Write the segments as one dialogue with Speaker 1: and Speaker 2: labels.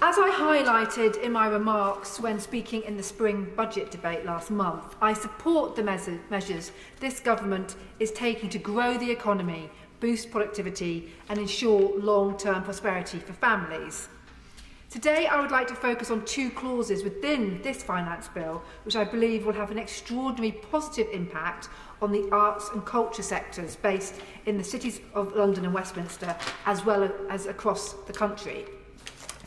Speaker 1: As I highlighted in my remarks when speaking in the spring budget debate last month, I support the measures this government is taking to grow the economy, boost productivity and ensure long-term prosperity for families. Today I would like to focus on two clauses within this finance bill which I believe will have an extraordinary positive impact on the arts and culture sectors based in the cities of London and Westminster as well as across the country.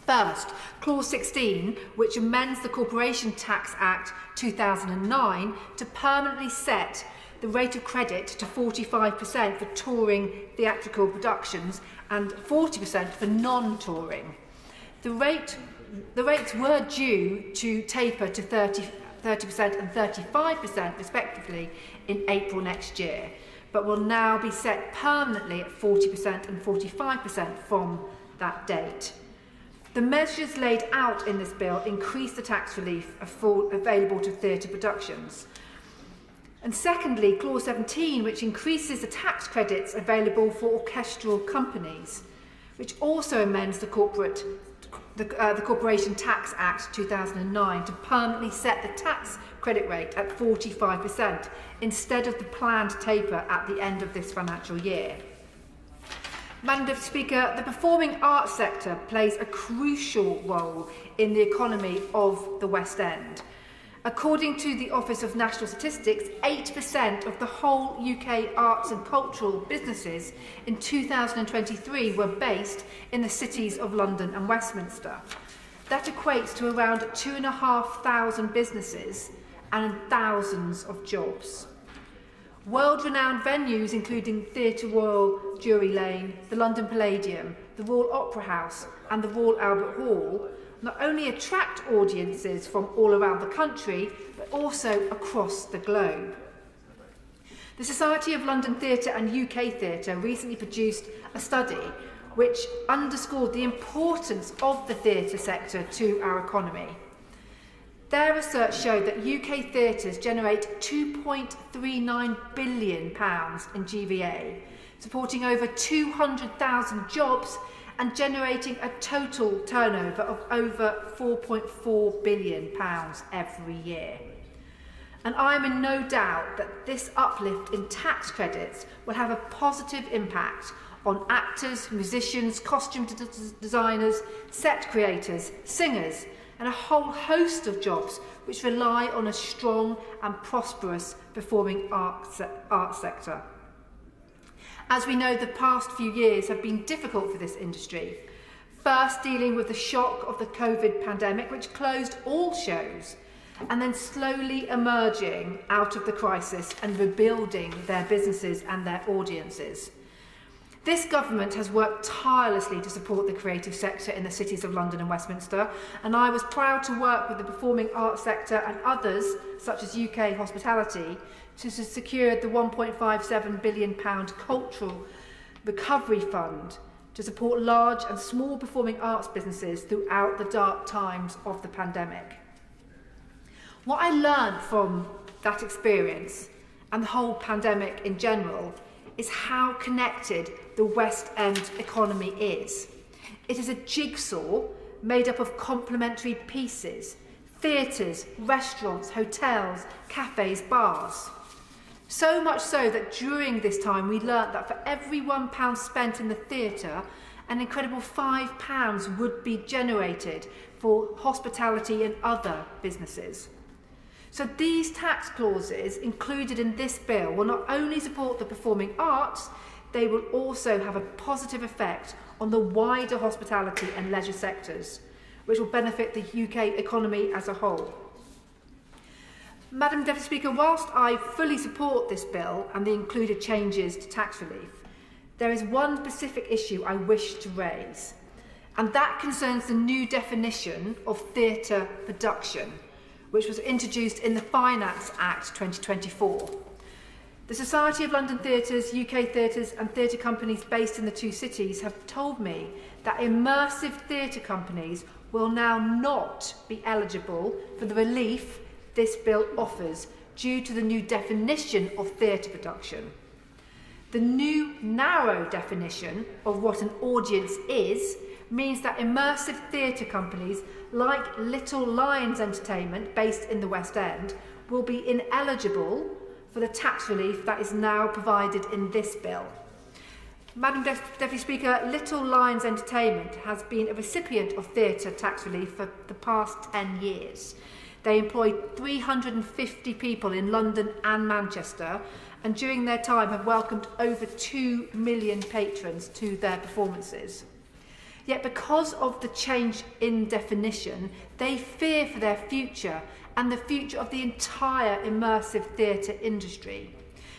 Speaker 1: First, Clause 16, which amends the Corporation Tax Act 2009 to permanently set the rate of credit to 45% for touring theatrical productions and 40% for non-touring. The rates were due to taper to 30% and 35% respectively in April next year, but will now be set permanently at 40% and 45% from that date. The measures laid out in this bill increase the tax relief available to theatre productions. And secondly, Clause 17, which increases the tax credits available for orchestral companies, which also amends the Corporation Tax Act 2009 to permanently set the tax credit rate at 45% instead of the planned taper at the end of this financial year. Madam Deputy Speaker, the performing arts sector plays a crucial role in the economy of the West End. According to the Office of National Statistics, 8% of the whole UK arts and cultural businesses in 2023 were based in the cities of London and Westminster. That equates to around 2,500 businesses and thousands of jobs. World-renowned venues including Theatre Royal Drury Lane, the London Palladium, the Royal Opera House and the Royal Albert Hall not only attract audiences from all around the country, but also across the globe. The Society of London Theatre and UK Theatre recently produced a study which underscored the importance of the theatre sector to our economy. Their research showed that UK theatres generate £2.39 billion in GVA, supporting over 200,000 jobs and generating a total turnover of over £4.4 billion every year. And I am in no doubt that this uplift in tax credits will have a positive impact on actors, musicians, costume designers, set creators, singers, and a whole host of jobs which rely on a strong and prosperous performing arts sector. As we know, the past few years have been difficult for this industry. First, dealing with the shock of the COVID pandemic, which closed all shows, and then slowly emerging out of the crisis and rebuilding their businesses and their audiences. This government has worked tirelessly to support the creative sector in the cities of London and Westminster, and I was proud to work with the performing arts sector and others, such as UK Hospitality, to secure the £1.57 billion Cultural Recovery Fund to support large and small performing arts businesses throughout the dark times of the pandemic. What I learned from that experience, and the whole pandemic in general, is how connected the West End economy is. It is a jigsaw made up of complementary pieces: theatres, restaurants, hotels, cafes, bars. So much so that during this time we learnt that for every £1 spent in the theatre, an incredible £5 would be generated for hospitality and other businesses. So these tax clauses included in this bill will not only support the performing arts, they will also have a positive effect on the wider hospitality and leisure sectors, which will benefit the UK economy as a whole. Madam Deputy Speaker, whilst I fully support this bill and the included changes to tax relief, there is one specific issue I wish to raise, and that concerns the new definition of theatre production, which was introduced in the Finance Act 2024. The Society of London Theatres, UK Theatres and theatre companies based in the two cities have told me that immersive theatre companies will now not be eligible for the relief this bill offers due to the new definition of theatre production. The new narrow definition of what an audience is means that immersive theatre companies like Little Lions Entertainment, based in the West End, will be ineligible for the tax relief that is now provided in this bill. Madam Deputy Speaker, Little Lions Entertainment has been a recipient of theatre tax relief for the past 10 years. They employ 350 people in London and Manchester, and during their time have welcomed over 2 million patrons to their performances. Yet because of the change in definition, they fear for their future and the future of the entire immersive theatre industry.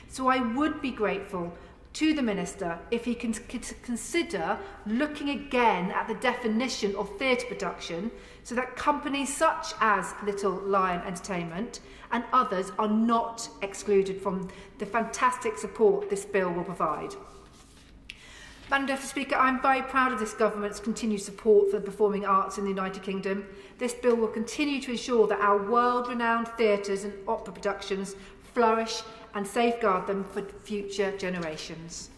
Speaker 1: So I would be grateful to the Minister if he can consider looking again at the definition of theatre production so that companies such as Little Lion Entertainment and others are not excluded from the fantastic support this bill will provide. Madam Deputy Speaker, I'm very proud of this government's continued support for the performing arts in the United Kingdom. This bill will continue to ensure that our world-renowned theatres and opera productions flourish and safeguard them for future generations.